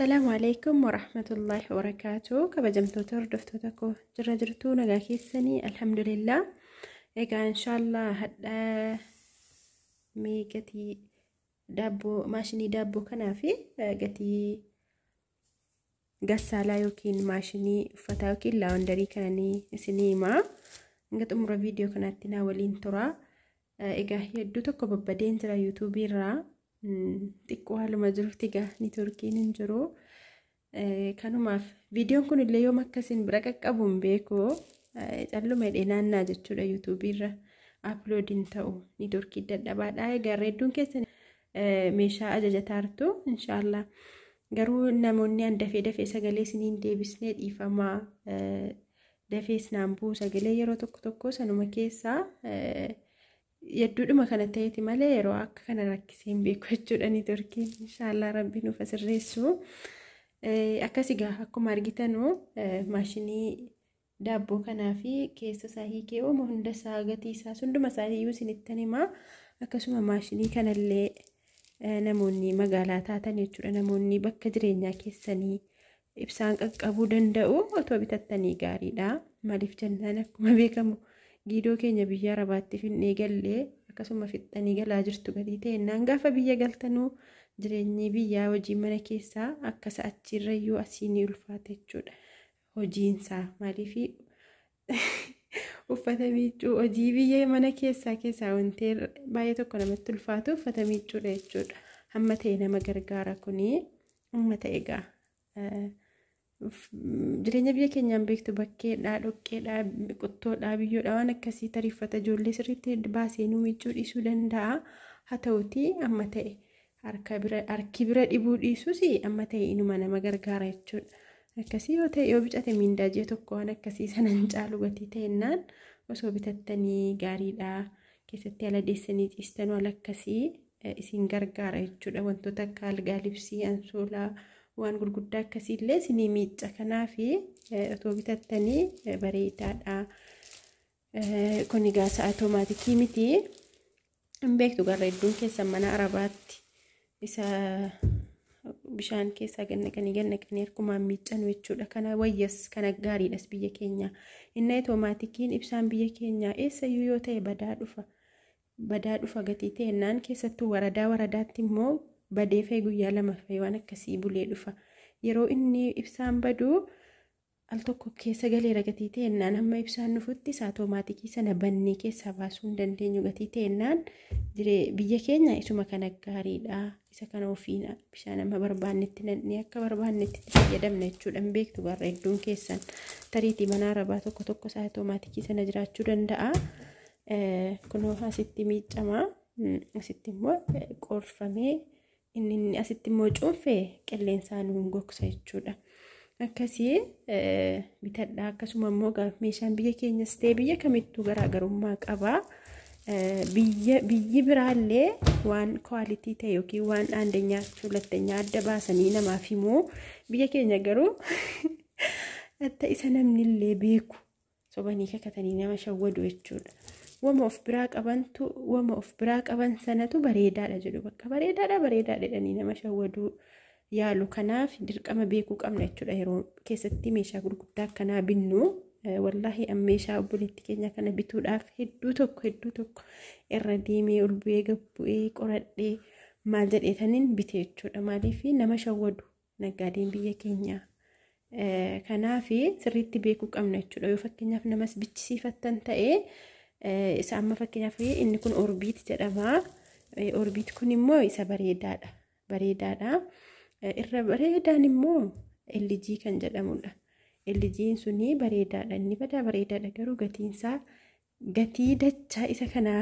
السلام عليكم ورحمة الله وبركاته. كبجمتو دفتوتكو جرجرتو نجاكيسني الحمد لله. إيجا إن شاء الله هدا ميجتي دابو ماشيني دابو كنافي جتي غسالة يوكين ماشيني فتاوكين لاوندري كاني سينما نجت أمر فيديو كانت تناولين ترى إيجا يدو تكو ببدين ترى يوتيوبي را تكو هالما جرفتيجا نتوركين نجرو كانوا ما فيديو كون اللي يوم كاسين بركة أبوم بيكو تعلو مدينة ناجت شو يوتيوبي را أبلودين تاو نتوركي دادا بعد جردون كاسين ميشا أججتارتو إن شاء الله garuu namoonni an dafee sagalee siniin deebisnee dhiifama dafee snaambuu sagalee yeroo tokko sanuma keessaa yedduudhuma kana ta'eeti malee yeroo akka kana rakkiseen beeku jechuudha ni turkiin inshallah rabbi nuuf asirreessu akkasii gaa akkuma argitanu maashinii daabboo kanaa fi keessa isaa hiikee ooma hunda isaa gatii isaa hunduma isaa iyyuu sinittan himaa akkasuma maashinii kanallee namoonni magaalaa taatan jechuudha namoonni bakka jireenyaa keessanii ibsaan qaqqabuu danda'u otoo bitattanii gaariidha maaliif jennaan akkuma beekamu giidoo keenya biyya arabaatti finnee gallee akkasuma fixxanii galaa jirtu gadii ta'ennaan gaafa biyya galtanuu jireenyi biyyaa hojii mana keessaa akka sa'achiirrayyuu asiinii ulfaate jechuudha hojiinsaa maaliif uffata miiccuu hojii biyya mana keessaa wanti baay'ee tokko namatti ulfaatu uffata miiccuudha jechuudha hamma ta'e nama gargaara kuni hamma ta'e egaa jireenya biyya keenyaan beektu bakkeedhaa dhoqqeedhaa qottoodhaa biyyoodhaa waan akkasii tariffata ijoollee sirriitti baasee nu miiccuu dhiisuu danda'a haa ta'uti amma ta'e harki bira dhibuu dhiisuus amma ta'e inuma nama gargaara jechuudha. Akkasii yoo ta'e yoo bicate miindaajee tokko waan akkasii sanan caalu gatii ta'ennaan osoo bitattanii gaariidha keessatti ala deessanii ciistanuu ala akkasii isin gargaara jechuudha wantoota akka algaa libsii ansoolaa waan gurguddaa akkasiillee isinii miicca kanaafi osoo bitattanii bareedaadha kun egaa sa'a automaatikii miti hin beektu garra hedduun keessan mana arabaatti isa bishaan keessaa gannaqanii harkumaan miiccan jechuudha kana wayyas kana gaariidhas biyya keenya inni automatikiin ibsaan biyya keenya eessayyuu yoo ta'e badaa dhufa gatii ta'ennaan keessattuu waradaatti immoo badee fee guyyaa lama fee waan akkasii bulee dhufa yeroo inni ibsaan baduu al tokko keessa galeera gatii ta'ennaan hamma ibsaan dhufutti automaatikii sana bannee keessaa baasuu hin dandeenyu gatii ta'ennaan biyya keenya isuma kana gaariidha isa kana ofiina bishaan amma barbaannetti nannee akka barbaannetti fayyadamna jechuudha hin beektu garra hedduun keessan tariitii mana arabaa tokko isaa automaatikii sana jiraachuu danda'a kunoo asitti miiccamaa asitti immoo qorfamee inni asitti immoo cuunfee qilleensaan nuun gogsa jechuudha akkasii bitadhaa akkasuma immoo meeshaan biyya keenyas ta'e biyya kamittuu garaagarummaa qabaa biyyi biraallee waan kwaalitii ta'e yookiin waan aandanyaa hulattanyaa adda baasanii namaaf himuu biyya keenya garuu hatta isa namnillee beeku sobanii kakatanii nama shawwadu jechuudha wama of biraa qaban sanatu bareedaadha jedhu bakka bareedaadha jedhanii nama shawwaduu yaalu kanaaf dirqama beekuu qabna jechuudha yeroo keessatti meeshaa gurguddaa akkanaa binnu wallahi meeshaa obboleetti keenya kana bituudhaaf hedduu tokko irra deemee ol bu'ee gabbu'ee qoradhee maal jedheetaniin bite jechuudha maaliif nama shawwadu naggaadeen biyya keenya kanaaf sirriitti beekuu qabna jechuudha yoo fakkeenyaaf namas bichisiifattan ta'ee isa amma fakkeenyaaf inni kun orbiit jedhama orbiit kun immoo isa bareedaadha irra bareedaan immoo LG kan jedhamudha LG'n suni bareedaadha inni bareedaadha garuu gatiinsaa gatii dachaa isa kana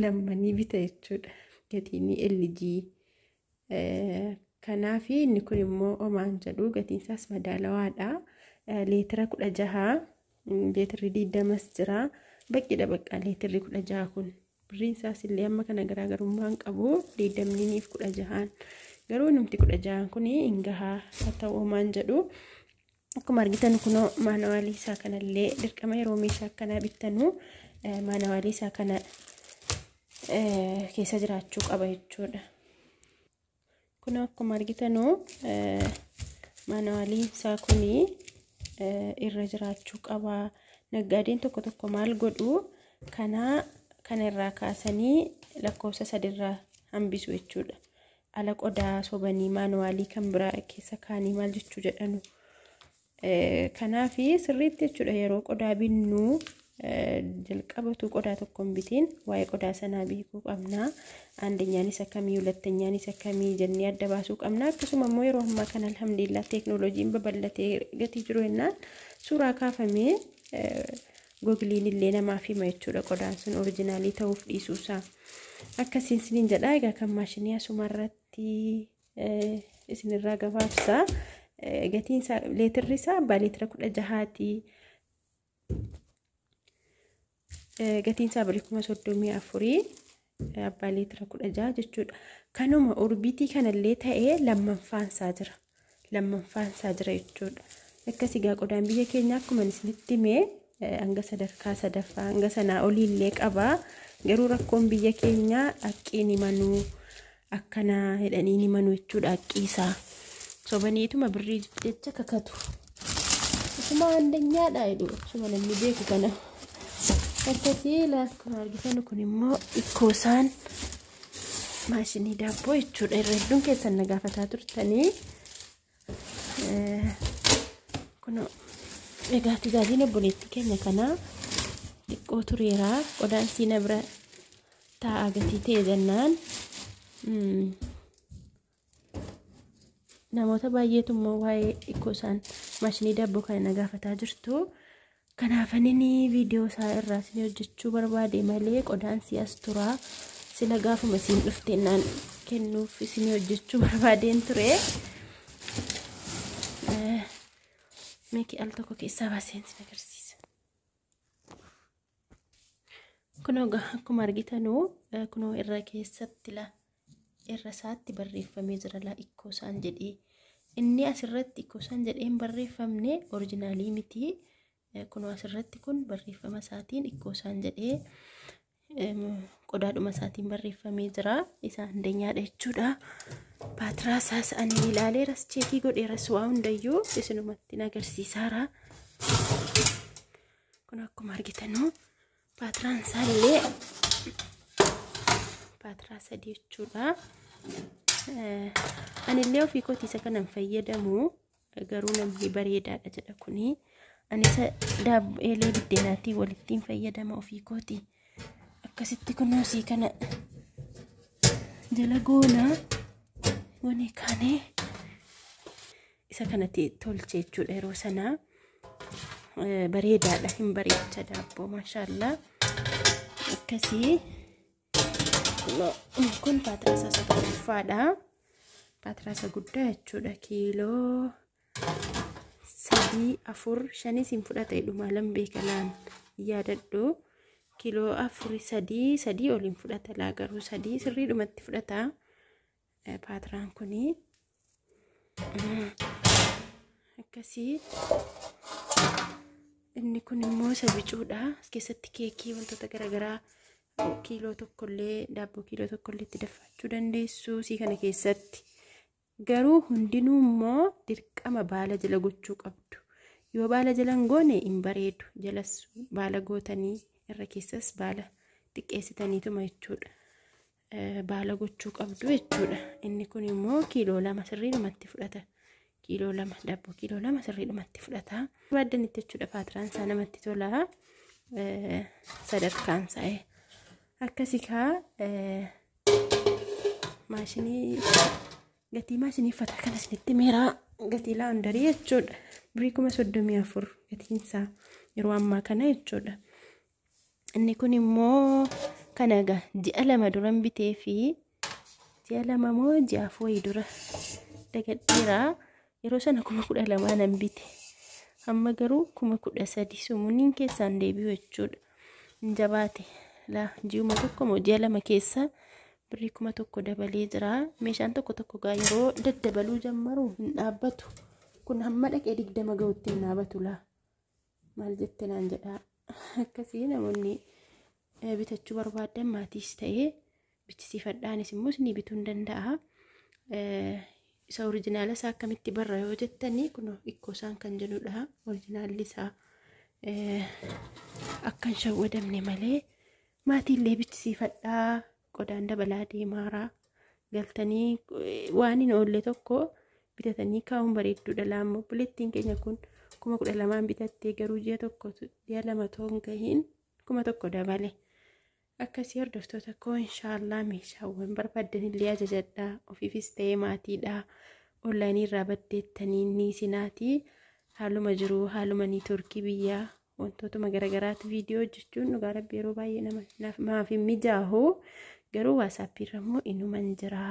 lammanii bita jechuudha gatiin LG kanaaf inni kun immoo omaan jedhu gatiinsaas madaalawaadha leetira 16 leetirri 20 jira baqqidha bakka leetirri 16 kun birriinsaas illee amma kana garaagarummaan qabu 20 fi 16 garuu namti 16 kun ingahaa haa ta'u omaan jedhu akkuma argitan kunoo maanawaalii isaa kanallee dirqama yeroo meeshaa akkanaa bittanu maanawaalii isaa kana keessa jiraachuu qaba jechuudha. Kun akkuma argitanu manuwaaliin isaa kuni irra jiraachuu qaba. Naggaadeen tokko tokko maal godhu kana irraa kaasanii lakkoofsa 3 irraa hambisu jechuudha. Ala qodaa sobanii manuwaalii kan biraa keessa kaanii maal jechuu jedhanu. Kanaaf sirriitti jechuudha yeroo qodaa binnu jalqabatu qodaa tokkoon bitiin waa'ee qodaa sanaa beekuu qabna. Andenyaan isa kamii, hulattenyaan isa kamii jennee adda baasuu qabna. Akkasuma immoo yeroo ammaa kana alhamdulillah teeknooloojiin babal'atee gatii jiru jennaan suuraa kaafamee googliin illee namaaf hima jechuudha qodaan sun oriijinaalii ta'uuf dhiisuusaa. Akkasiin isiniin jedha. Egaa kan maashinii asumarratti isinirraa gabaabsa. Gatiin isaa leetirri isaa abbaa leetira 16ti. Gatiin isaa 34,000 abbaa leetira 16 jechuudha. Kanuma orbiitii kanallee ta'ee lammaffaan isaa jira jechuudha. Akkasii gaa qodaan biyya keenya akkuma isinitti himee hanga sadarkaa sadaffaa hanga sanaa oliillee qaba. Garuu rakkoon biyya keenya haqqii ni manuu akkana jedhanii ni manuu jechuudha. Haqqii isaa sobaniituma birrii jecha kakatu. Isuma andanyaadha jedhu isuma namni beeku kana. Akkasii akkuma argitan kun immoo ikkoosaan maashinii daabboo jechuudha. Irra hedduun keessan na gaafataa turtanii. Kun egaa tajaajila obboleettii keenya kana xiqqoo tureera. Qodaan siina bira taa'aa gatii ta'e jennaan namoota baay'eetu immoo waa'ee ikkoosaan maashinii daabboo kana na gaafataa jirtu. Kanaaf ani viidiyoo isaa irraa isin hojjechuu barbaade malee qodaan si'as turaa sila gaafuma isin dhufteenaan kennuuf isin hojjechuu barbaadeen ture. Meeki al tokko keessaa baaseen isin agarsiisa. Kunoo akkuma argitanu kunoo irra keessatti irra isaatti barreeffamee jira ikkoosaan jedhee. Inni asirratti ikkoosaan jedheen barreeffamne oriijinaalii miti. Kunoo asirratti kun barreeffama isaatiin ikkoosaan jedhee qodaadhuma isaatiin barreeffamee jira. Isa andeenyaadha jechuudha. Baatiraa isaas ani ilaaleeras cheekii godheeras waa hundayyuu isinumatti agarsiisaara. Kun akkuma argitanu baatiraan isaallee baatiraa 3 jechuudha. Anillee ofii kootii isa kanan fayyadamu garuu namni bareedaadha jedha kuni. Anisa eelee biddeenaatiin walittiin fayyadama ofii kootii. Akkasitti kunuunsii kana jala goona wani kaane isa kanatti tolche jechuudha. Yeroo sana bareedaadha, hin bareecha daabboo maashaallah. Akkasii kun baatiraa isaa sagalaffaadha. Baatiraa isa guddaa jechuudha. Kiiloo 3, 4, 5 sin fudhata dhuma lambee kanaan yaadadhu. Kiiloo 4, 3 oliin fudhata laa garuu 3 sirriidhumatti fudhata. Baatiraan kuni akkasii. Inni kun immoo isa bicuudha. As keessatti keekii wantoota garaagaraa kiiloo tokkollee daabboo kiiloo tokkollee itti daffachuu dandeessu sii kana keessatti. Garuu hundinuu immoo dirqama baala jala gochuu qabdu. Yoo baala jala hin goone hin bareedu. Jalas baala gootanii irra keessas baala xiqqeessitaniituma jechuudha. Baala gochuu qabdu jechuudha. Inni kun immoo kiiloo 2 sirriidhumatti fudhata. Kiiloo 2 daabboo kiiloo 2 sirriidhumatti fudhata. Baaddanitti jechuudha. Baatiraan isaa namatti tola. Sadarkaan isaa akkasii kaa maashinii gatii maashinii uffata kana isinitti meeraa gatii laawundarii jechuudha. 34,000 gatiin isaa yeroo ammaa kana jechuudha. Inni kun immoo kana egaa ji'a 2 duran bitee fi ji'a 2 moo ji'a 4 dura dagadheera. Yeroo sana 12,000 nan bite. Amma garuu 13,000 sumuuniin keessaan deebi'u jechuudha. Jabaate la ji'uma tokko moo ji'a 2 keessa birrii 1,000 dabalee jira. Meeshaan tokko tokko gaa yeroo daddabaluu jammaru hin dhaabbatu. Kun hamma dhaqee 20 ga'utti hin dhaabbatu la. Maal jette naan jedhaa. Akkasii namoonni bitachuu barbaadan maatiis ta'ee bichisiifadhaanis immoo ni bituu hin danda'a. isa oriijinaala isaa akkamitti barra yoo jettanii kunoo ikkoo isaan kan jedhudha. Oriijinaalli isaa akkan shawwadamne malee maatiillee bichisiifadhaa. Qodaan dabalaa deemaaraa galtanii waan hin oolle tokko bitatanii kaa'uun bareedduudha. Laammoo bulettiin keenya kun 12,000 bitattee garuu ji'a tokko ji'a lama toon gahiin 1,000 dabale. Akkasii hordoftoota koo inshaallah meeshaawwan barbaadan illee ajajadhaa. Ofiifis ta'ee maatiidhaa. Onlaayinii irraa baddeettanii ni sinaatii haaluma jiruu haaluma niitoorkii biyyaa wantootuma garagaraatti viidiyoo hojjechuun dhugaa rabbi yeroo baay'ee namaaf hin mijaa'u. Garuu waasappii irra immoo inuman jira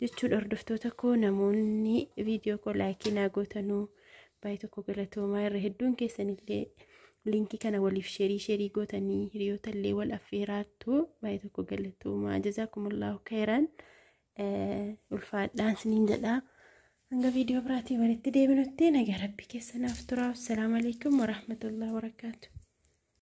jechuudha. Hordoftoota koo namoonni viidiyoo koo laayikii naa gootanuu baay'ee tokko galatoomaa. Irra hedduun keessanillee linkii kana waliif sheerii gootanii hiriyoota illee wal affeeraattu baay'ee tokko galatoomaa. Jazaakumullahu khairan. Ulfaadhaan siniin jedhaa. Hanga viidiyoo biraatii walitti deebinutti nagaa rabbi keessanaaf turaa. Assalaamu alaykum wa rahmatullahi wa barakaatuh.